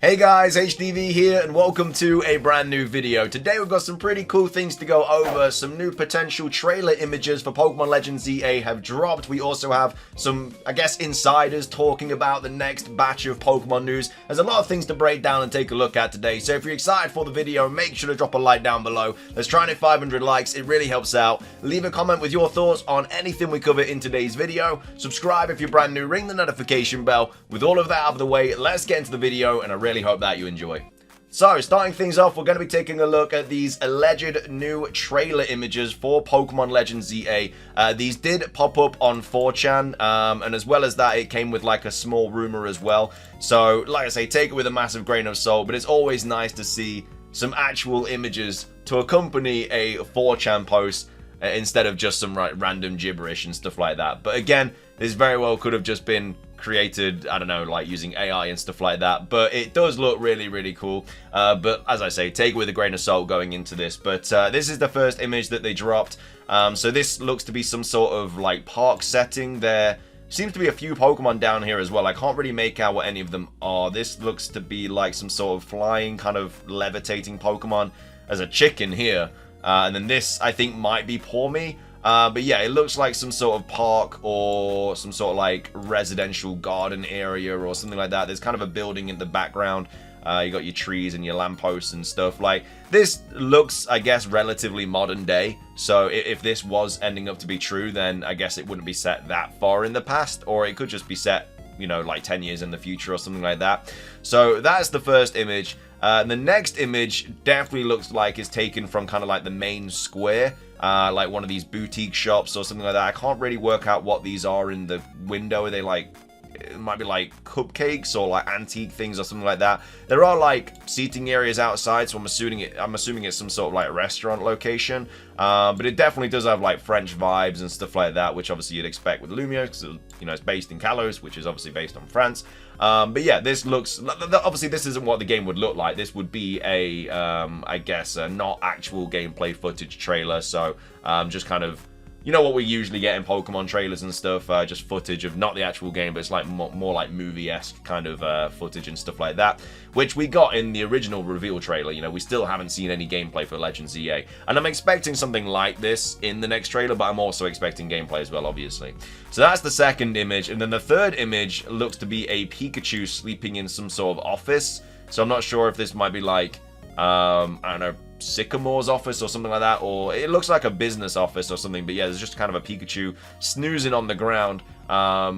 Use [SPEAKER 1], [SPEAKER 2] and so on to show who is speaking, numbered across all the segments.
[SPEAKER 1] Hey guys, HDV here and welcome to a brand new video. Today we've got some pretty cool things to go over. Some new potential trailer images for Pokemon Legends ZA have dropped. We also have some, I guess, insiders talking about the next batch of Pokemon news. There's a lot of things to break down and take a look at today. So if you're excited for the video, make sure to drop a like down below. Let's try and hit 500 likes. It really helps out. Leave a comment with your thoughts on anything we cover in today's video. Subscribe if you're brand new. Ring the notification bell. With all of that out of the way, let's get into the video and I really hope that you enjoy. So, starting things off, we're going to be taking a look at these alleged new trailer images for Pokemon Legends ZA. These did pop up on 4chan, and as well as that, it came with like a small rumor as well. So, like I say, take it with a massive grain of salt, but it's always nice to see some actual images to accompany a 4chan post instead of just some random gibberish and stuff like that. But again, this very well could have just been created, I don't know, like using AI and stuff like that, but it does look really cool. But as I say, take it with a grain of salt going into this. But this is the first image that they dropped. So this looks to be some sort of like park setting. There seems to be a few Pokemon down here as well. I can't really make out what any of them are. This looks to be like some sort of flying, kind of levitating Pokemon. There's a chicken here. And then this, I think, might be Pawmi. But yeah, it looks like some sort of park or some sort of like residential garden area or something like that. There's kind of a building in the background. You got your trees and your lampposts and stuff. Like, this looks, I guess, relatively modern day. So if this was ending up to be true, then I guess it wouldn't be set that far in the past, or it could just be set, you know, like 10 years in the future or something like that. So that's the first image. The next image definitely looks like it's taken from kind of like the main square. Like one of these boutique shops or something like that. I can't really work out what these are in the window. Are they like, it might be like cupcakes or like antique things or something like that. There are like seating areas outside, so I'm assuming it's some sort of like restaurant location. But it definitely does have like French vibes and stuff like that, which obviously you'd expect with Lumiose, because, you know, it's based in Kalos, which is obviously based on France. But yeah, this looks, obviously this isn't what the game would look like. This would be a, I guess, a not actual gameplay footage trailer. So just kind of, you know what we usually get in Pokemon trailers and stuff, just footage of not the actual game, but it's like more like movie-esque kind of footage and stuff like that, which we got in the original reveal trailer. You know, we still haven't seen any gameplay for Legends ZA, and I'm expecting something like this in the next trailer, but I'm also expecting gameplay as well, obviously. So that's the second image, and then the third image looks to be a Pikachu sleeping in some sort of office. So I'm not sure if this might be like, I don't know, Sycamore's office or something like that, or it looks like a business office or something. But yeah, there's just kind of a Pikachu snoozing on the ground,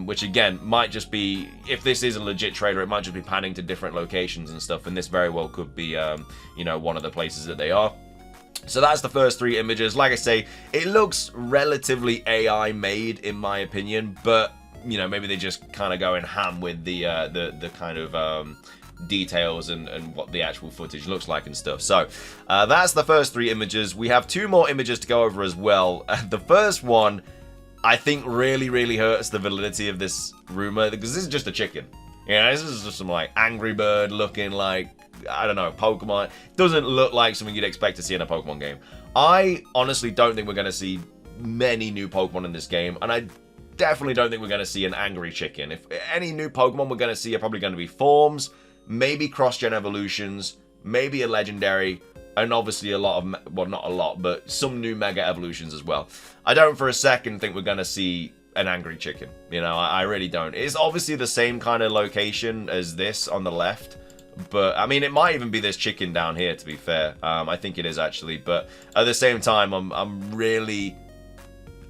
[SPEAKER 1] which again might just be, if this is a legit trailer, it might just be panning to different locations and stuff, and this very well could be you know, one of the places that they are. So that's the first three images. Like I say, it looks relatively AI made in my opinion, but you know, maybe they just kind of going ham with the kind of details and what the actual footage looks like and stuff. So that's the first three images. We have two more images to go over as well. The first one, I think, really hurts the validity of this rumor, because this is just a chicken. You know, this is just some like Angry Bird looking, like, I don't know, Pokemon. It doesn't look like something you'd expect to see in a Pokemon game. I honestly don't think we're going to see many new Pokemon in this game, and I definitely don't think we're going to see an angry chicken. If any new Pokemon we're going to see are probably going to be forms, maybe cross-gen evolutions, maybe a legendary, and obviously a lot of, well, not a lot, but some new mega evolutions as well. I don't for a second think we're going to see an angry chicken. You know, I really don't. It's obviously the same kind of location as this on the left, but I mean, it might even be this chicken down here, to be fair. I think it is actually, but at the same time, I'm really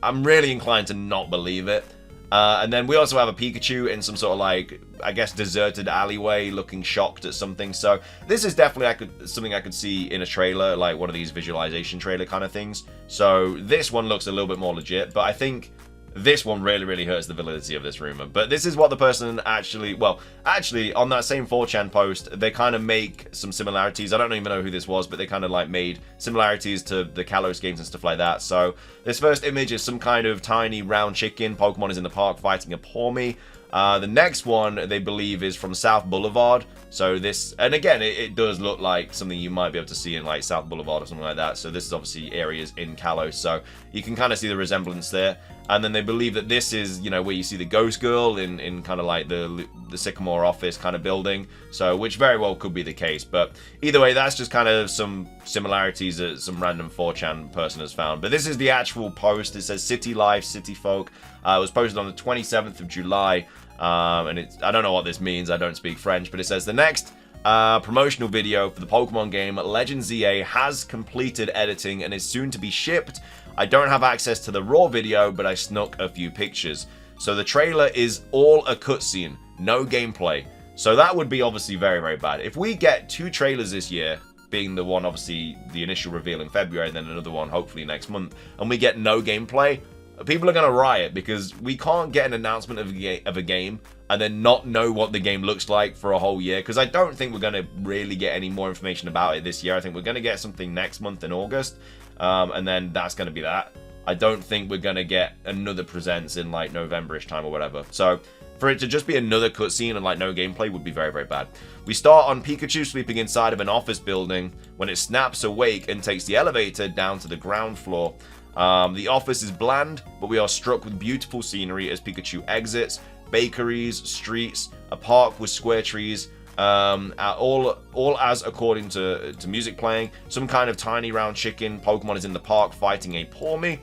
[SPEAKER 1] inclined to not believe it. And then we also have a Pikachu in some sort of like, I guess, deserted alleyway looking shocked at something. So this is definitely something I could see in a trailer, like one of these visualization trailer kind of things. So this one looks a little bit more legit, but I think this one really hurts the validity of this rumor. But this is what the person actually, well, actually on that same 4chan post, they kind of make some similarities. I don't even know who this was, but they kind of like made similarities to the Kalos games and stuff like that. So this first image is some kind of tiny round chicken. Pokemon is in the park fighting a Pawmi. The next one, they believe, is from South Boulevard. So this, and again, it does look like something you might be able to see in like South Boulevard or something like that. So this is obviously areas in Kalos, so you can kind of see the resemblance there. And then they believe that this is, you know, where you see the Ghost Girl in kind of like the Sycamore office kind of building. So, which very well could be the case. But either way, that's just kind of some similarities that some random 4chan person has found. But this is the actual post. It says City Life, City Folk. It was posted on the 27th of July. And I don't know what this means. I don't speak French. But it says the next promotional video for the Pokemon game Legends ZA has completed editing and is soon to be shipped. I don't have access to the raw video, but I snuck a few pictures. So the trailer is all a cutscene, no gameplay. So that would be obviously very, very bad. If we get 2 trailers this year, being the one obviously the initial reveal in February, and then another one hopefully next month, and we get no gameplay, people are going to riot, because we can't get an announcement of a game and then not know what the game looks like for a whole year, because I don't think we're going to really get any more information about it this year. I think we're going to get something next month in August, and then that's going to be that. I don't think we're going to get another presents in like November-ish time or whatever. So for it to just be another cutscene and like no gameplay would be very, very bad. We start on Pikachu sleeping inside of an office building when it snaps awake and takes the elevator down to the ground floor. The office is bland, but we are struck with beautiful scenery as Pikachu exits. Bakeries, streets, a park with square trees, all as according to music playing. Some kind of tiny round chicken Pokemon is in the park fighting a Pawmi.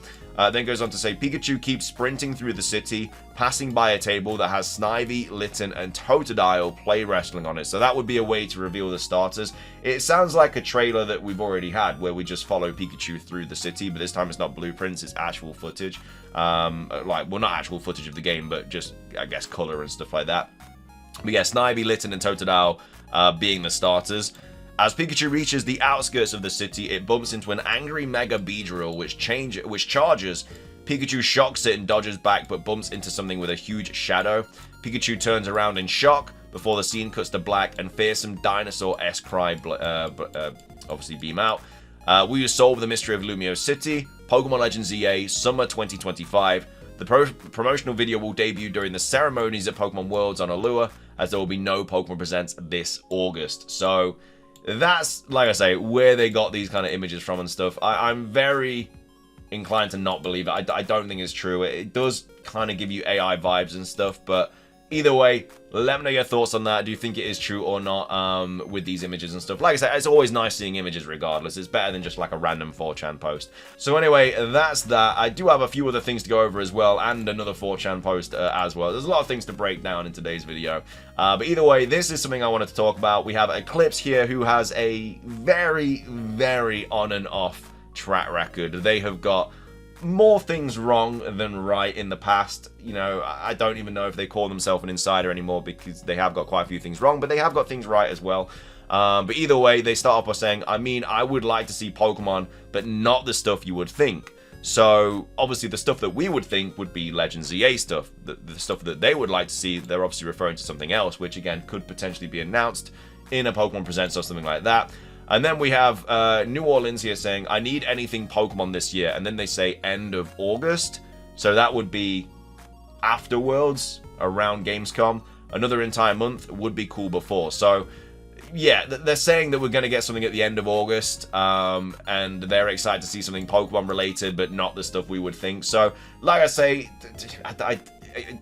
[SPEAKER 1] Then goes on to say Pikachu keeps sprinting through the city, passing by a table that has Snivy, Litten, and Totodile play wrestling on it. So that would be a way to reveal the starters. It sounds like a trailer that we've already had, where we just follow Pikachu through the city, but this time it's not blueprints, it's actual footage. Well, not actual footage of the game, but just, I guess, color and stuff like that. But yeah, Snivy, Litten, and Totodile being the starters. As Pikachu reaches the outskirts of the city, it bumps into an angry Mega Beedrill, which charges. Pikachu shocks it and dodges back, but bumps into something with a huge shadow. Pikachu turns around in shock before the scene cuts to black and fearsome dinosaur-esque cry obviously beam out. We will solve the mystery of Lumiose City, Pokemon Legends EA, Summer 2025. The promotional video will debut during the ceremonies at Pokemon Worlds on Allure, as there will be no Pokemon Presents this August. So that's, like I say, where they got these kind of images from and stuff. I'm very inclined to not believe it. I don't think it's true. It does kind of give you AI vibes and stuff, but either way, let me know your thoughts on that. Do you think it is true or not with these images and stuff? Like I said, it's always nice seeing images regardless. It's better than just like a random 4chan post. So anyway, that's that. I do have a few other things to go over as well, and another 4chan post as well. There's a lot of things to break down in today's video. But either way, this is something I wanted to talk about. We have Eclipse here, who has a very, very on and off track record. They have got more things wrong than right in the past. You know, I don't even know if they call themselves an insider anymore, because they have got quite a few things wrong, but they have got things right as well. But either way, they start off by saying, I would like to see Pokemon, but not the stuff you would think. So obviously the stuff that we would think would be Legends EA stuff. The stuff that they would like to see, they're obviously referring to something else, which again could potentially be announced in a Pokemon Presents or something like that. And then we have New Orleans here saying, I need anything Pokemon this year. And then they say end of August. So that would be after Worlds, around Gamescom. Another entire month would be cool before. So yeah, they're saying that we're going to get something at the end of August. And they're excited to see something Pokemon related, but not the stuff we would think. So like I say,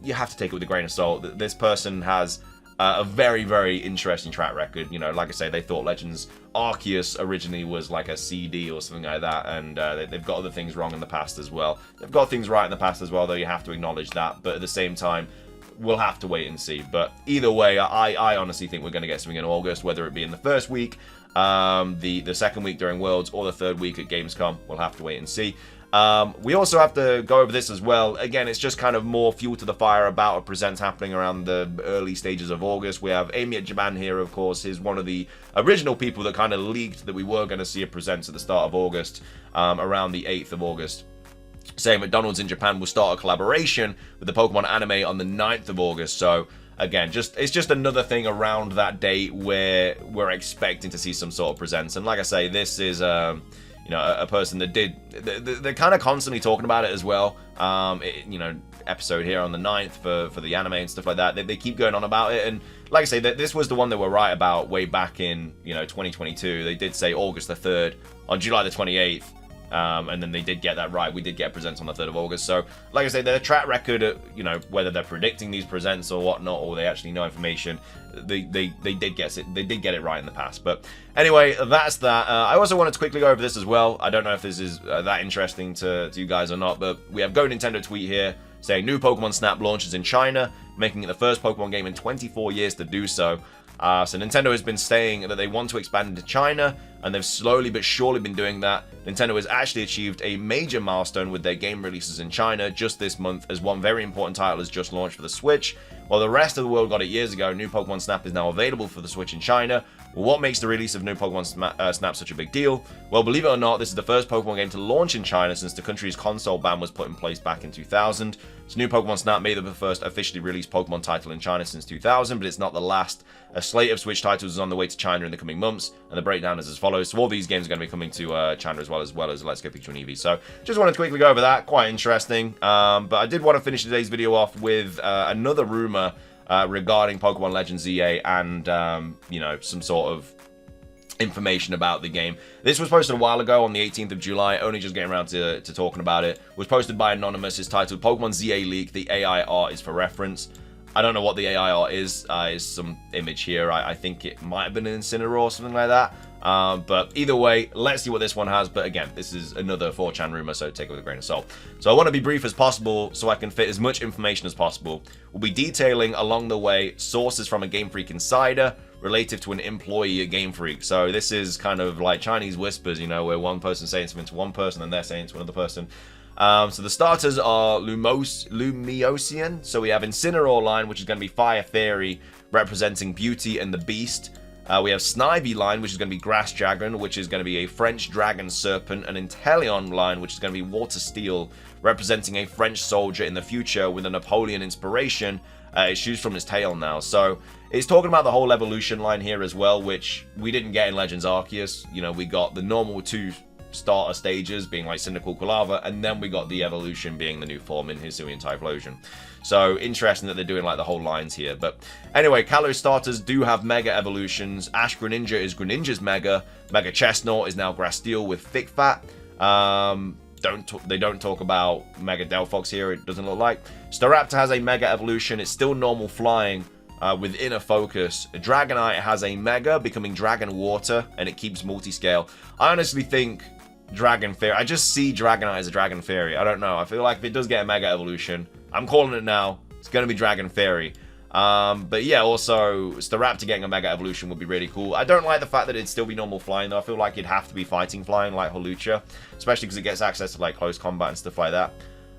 [SPEAKER 1] you have to take it with a grain of salt. This person has a very, very interesting track record. You know, like I say, they thought Legends Arceus originally was like a CD or something like that, and they've got other things wrong in the past as well. They've got things right in the past as well, though you have to acknowledge that, but at the same time, we'll have to wait and see. But either way, I honestly think we're going to get something in August, whether it be in the first week, the second week during Worlds, or the third week at Gamescom. We'll have to wait and see. We also have to go over this as well. Again, it's just kind of more fuel to the fire about a present happening around the early stages of August. We have Amy at Japan here, of course. He's one of the original people that kind of leaked that we were going to see a present at the start of August, around the 8th of August. Saying McDonald's in Japan will start a collaboration with the Pokemon anime on the 9th of August. So again, it's just another thing around that date where we're expecting to see some sort of presents. And like I say, this is you know, a person that they're kind of constantly talking about it as well. You know, episode here on the 9th for the anime and stuff like that. They keep going on about it, and like I say, this was the one they were right about way back in 2022. They did say August the 3rd on July the 28th. And then they did get that right. We did get presents on the 3rd of August. So, like I say, their track record, whether they're predicting these presents or whatnot, or they actually know information, they did get it. They did get it right in the past. But anyway, that's that. I also wanted to quickly go over this as well. I don't know if this is that interesting to you guys or not, but we have Go Nintendo tweet here saying new Pokemon Snap launches in China, making it the first Pokemon game in 24 years to do so. So Nintendo has been saying that they want to expand into China, and they've slowly but surely been doing that. Nintendo has actually achieved a major milestone with their game releases in China just this month, as one very important title has just launched for the Switch. While the rest of the world got it years ago, new Pokemon Snap is now available for the Switch in China. Well, what makes the release of new Pokemon Snap such a big deal? Well, believe it or not, this is the first Pokemon game to launch in China since the country's console ban was put in place back in 2000. So new Pokemon Snap may be the first officially released Pokemon title in China since 2000, but it's not the last. A slate of Switch titles is on the way to China in the coming months, and the breakdown is as follows. So all these games are going to be coming to China as well as Let's Go Pikachu and Eevee. So just wanted to quickly go over that. Quite interesting. But I did want to finish today's video off with another rumor regarding Pokemon Legends EA and, some sort of information about the game. This was posted a while ago on the 18th of July, only just getting around to talking about it. It was posted by Anonymous. It's titled Pokemon ZA Leak. The AI art is for reference. I don't know what the AI art is some image here. I think it might have been an Incineroar or something like that. But either way, let's see what this one has. But again, this is another 4chan rumor, so take it with a grain of salt. So I want to be brief as possible so I can fit as much information as possible. We'll be detailing along the way sources from a Game Freak insider relative to an employee at Game Freak. So this is kind of like Chinese whispers, where one person's saying something to one person and they're saying to another person. So the starters are Lumiosian. So we have Incineroar line, which is going to be Fire Fairy, representing Beauty and the Beast. We have Snivy line, which is going to be Grass Dragon, which is going to be a French Dragon Serpent. And Inteleon line, which is going to be Water Steel, representing a French soldier in the future with a Napoleon inspiration. It shoots from his tail now. So it's talking about the whole evolution line here as well, which we didn't get in Legends Arceus. We got the normal 2 starter stages being like Cyndaquil, Lava, and then we got the evolution being the new form in Hisuian Typhlosion. So interesting that they're doing like the whole lines here. But anyway, Kalos starters do have Mega evolutions. Ash Greninja is Greninja's Mega. Mega Chestnut is now Grass Steel with Thick Fat. They don't talk about Mega Delphox here, it doesn't look like. Staraptor has a Mega evolution. It's still normal flying with Inner Focus. Dragonite has a Mega, becoming Dragon Water, and it keeps multi-scale. I honestly think Dragon Fairy, I just see Dragonite as a Dragon Fairy. I don't know. I feel like if it does get a Mega evolution, I'm calling it now, it's going to be Dragon Fairy. But yeah, also Staraptor getting a Mega evolution would be really cool. I don't like the fact that it'd still be normal flying though. I feel like it'd have to be fighting flying like Holucha, especially because it gets access to like close combat and stuff like that.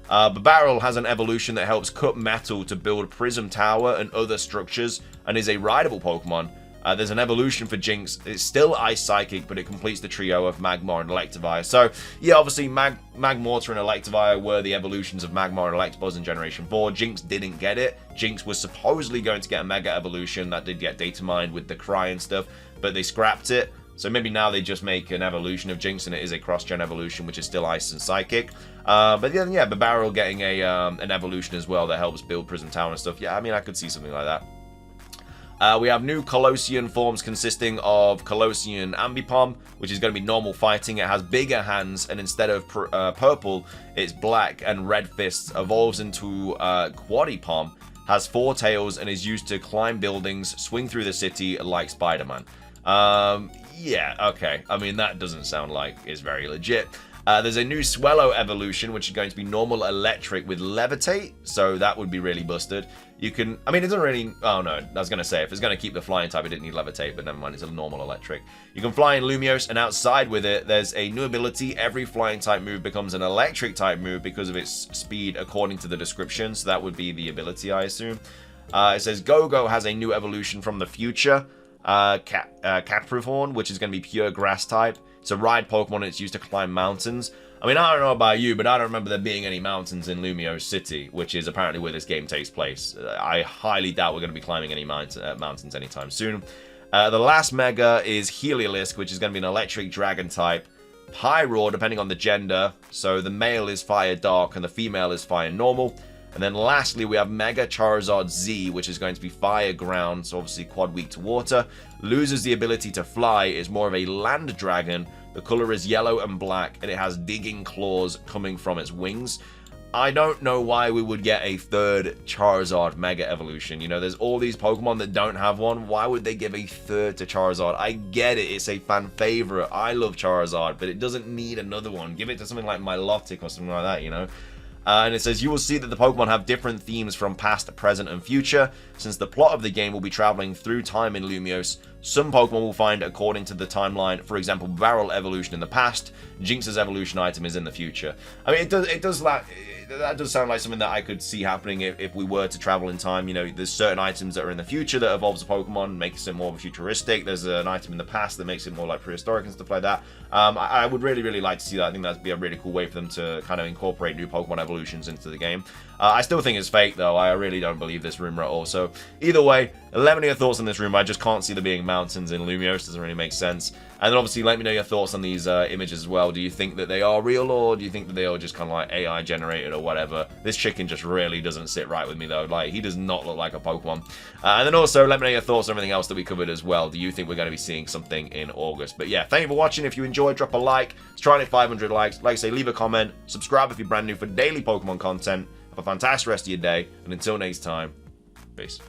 [SPEAKER 1] But Barrel has an evolution that helps cut metal to build Prism Tower and other structures, and is a rideable Pokemon. There's an evolution for Jinx. It's still Ice Psychic, but it completes the trio of Magmar and Electivire. So, yeah, obviously, Magmortar and Electivire were the evolutions of Magmar and Electabuzz in Generation 4. Jinx didn't get it. Jinx was supposedly going to get a Mega evolution. That did get data mined with the Cry and stuff, but they scrapped it. So maybe now they just make an evolution of Jinx, and it is a cross-gen evolution, which is still Ice and Psychic. But then, yeah, Barrel getting an evolution as well that helps build Prism Tower and stuff. Yeah, I mean, I could see something like that. We have new Colossean forms consisting of Colossean Ambipom, which is going to be normal fighting. It has bigger hands, and instead of purple, it's black, and Red Fists evolves into Quadipom, has 4 tails, and is used to climb buildings, swing through the city like Spider-Man. Yeah, okay. I mean, that doesn't sound like it's very legit. There's a new Swellow evolution, which is going to be normal electric with levitate, so that would be really busted. You can, I mean, it doesn't really, oh no, I was going to say, if it's going to keep the flying type, it didn't need levitate, but never mind, it's a normal electric. You can fly in Lumiose, and outside with it, there's a new ability. Every flying type move becomes an electric type move because of its speed according to the description, so that would be the ability, I assume. It says Go-Go has a new evolution from the future, Capricorn, which is going to be pure grass type. It's a ride Pokemon, and it's used to climb mountains. I mean, I don't know about you, but I don't remember there being any mountains in Lumiose City, which is apparently where this game takes place. I highly doubt we're going to be climbing any mountains anytime soon. The last Mega is Heliolisk, which is going to be an electric dragon type. Pyroar, depending on the gender. So the male is Fire Dark, and the female is Fire Normal. And then lastly, we have Mega Charizard Z, which is going to be fire ground, so obviously quad weak to water. Loses the ability to fly, is more of a land dragon. The color is yellow and black, and it has digging claws coming from its wings. I don't know why we would get a third Charizard Mega Evolution. You know, there's all these Pokemon that don't have one. Why would they give a third to Charizard? I get it, it's a fan favorite. I love Charizard, but it doesn't need another one. Give it to something like Milotic or something like that, you know? And it says, you will see that the Pokemon have different themes from past, present, and future. Since the plot of the game will be traveling through time in Lumiose, some Pokemon will find according to the timeline. For example, Barrel evolution in the past, Jinx's evolution item is in the future. I mean, that does sound like something that I could see happening if we were to travel in time. You know, there's certain items that are in the future that evolves a Pokemon, makes it more of a futuristic. There's an item in the past that makes it more like prehistoric and stuff like that. I would really, really like to see that. I think that'd be a really cool way for them to kind of incorporate new Pokemon evolutions into the game. I still think it's fake, though. I really don't believe this rumor at all. So, either way, let me know your thoughts on this rumor. I just can't see there being mountains in Lumiose. Doesn't really make sense. And then, obviously, let me know your thoughts on these images as well. Do you think that they are real, or do you think that they are just kind of like AI generated or whatever? This chicken just really doesn't sit right with me, though. Like, he does not look like a Pokemon. And then also, let me know your thoughts on everything else that we covered as well. Do you think we're going to be seeing something in August? But yeah, thank you for watching. If you enjoyed, drop a like. Let's try and hit 500 likes. Like I say, leave a comment. Subscribe if you're brand new for daily Pokemon content. Have a fantastic rest of your day, and until next time, peace.